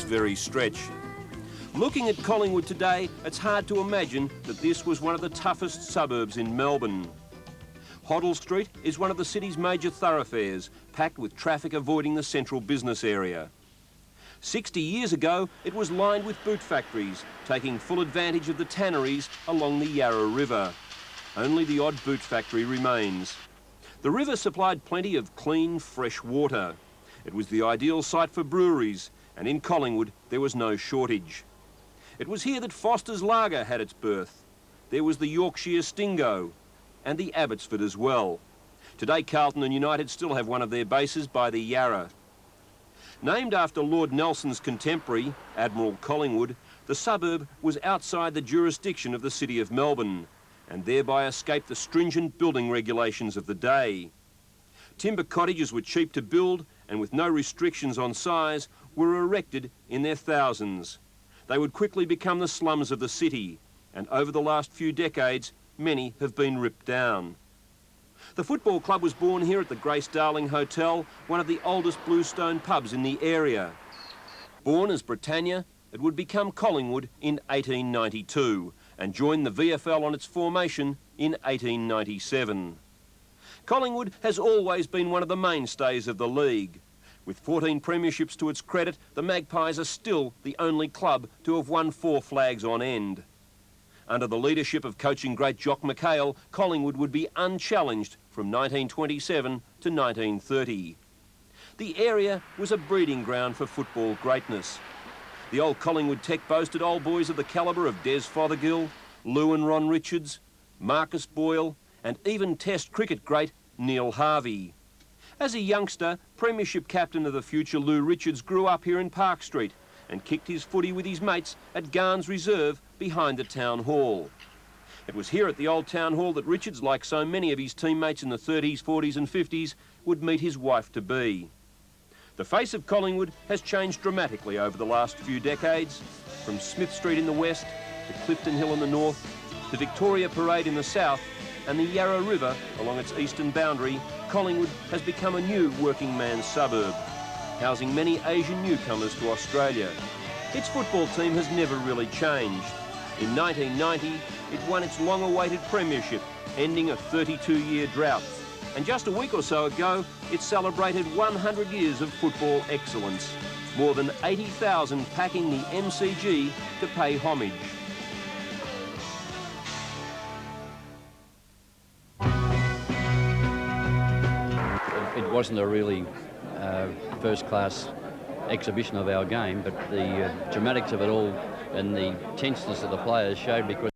very stretch. Looking at Collingwood today, it's hard to imagine that this was one of the toughest suburbs in Melbourne. Hoddle Street is one of the city's major thoroughfares, packed with traffic avoiding the central business area. 60 years ago, it was lined with boot factories, taking full advantage of the tanneries along the Yarra River. Only the odd boot factory remains. The river supplied plenty of clean, fresh water. It was the ideal site for breweries, and in Collingwood there was no shortage. It was here that Foster's Lager had its birth. There was the Yorkshire Stingo, and the Abbotsford as well. Today Carlton and United still have one of their bases by the Yarra. Named after Lord Nelson's contemporary, Admiral Collingwood, the suburb was outside the jurisdiction of the City of Melbourne, and thereby escaped the stringent building regulations of the day. Timber cottages were cheap to build and with no restrictions on size were erected in their thousands. They would quickly become the slums of the city, and over the last few decades, many have been ripped down. The football club was born here at the Grace Darling Hotel, one of the oldest bluestone pubs in the area. Born as Britannia, it would become Collingwood in 1892 and join the VFL on its formation in 1897. Collingwood has always been one of the mainstays of the league. With 14 premierships to its credit, the Magpies are still the only club to have won 4 flags on end. Under the leadership of coaching great Jock McHale, Collingwood would be unchallenged from 1927 to 1930. The area was a breeding ground for football greatness. The old Collingwood Tech boasted old boys of the calibre of Des Fothergill, Lou and Ron Richards, Marcus Boyle, and even Test cricket great Neil Harvey. As a youngster, Premiership captain of the future Lou Richards grew up here in Park Street and kicked his footy with his mates at Garnes Reserve behind the Town Hall. It was here at the old Town Hall that Richards, like so many of his teammates in the 30s, 40s and 50s, would meet his wife-to-be. The face of Collingwood has changed dramatically over the last few decades, from Smith Street in the west to Clifton Hill in the north to Victoria Parade in the south and the Yarra River along its eastern boundary. Collingwood has become a new working man's suburb, housing many Asian newcomers to Australia. Its football team has never really changed. In 1990, it won its long-awaited premiership, ending a 32-year drought. And just a week or so ago, it celebrated 100 years of football excellence. More than 80,000 packing the MCG to pay homage. It wasn't a really first-class exhibition of our game, but the dramatics of it all and the tenseness of the players showed because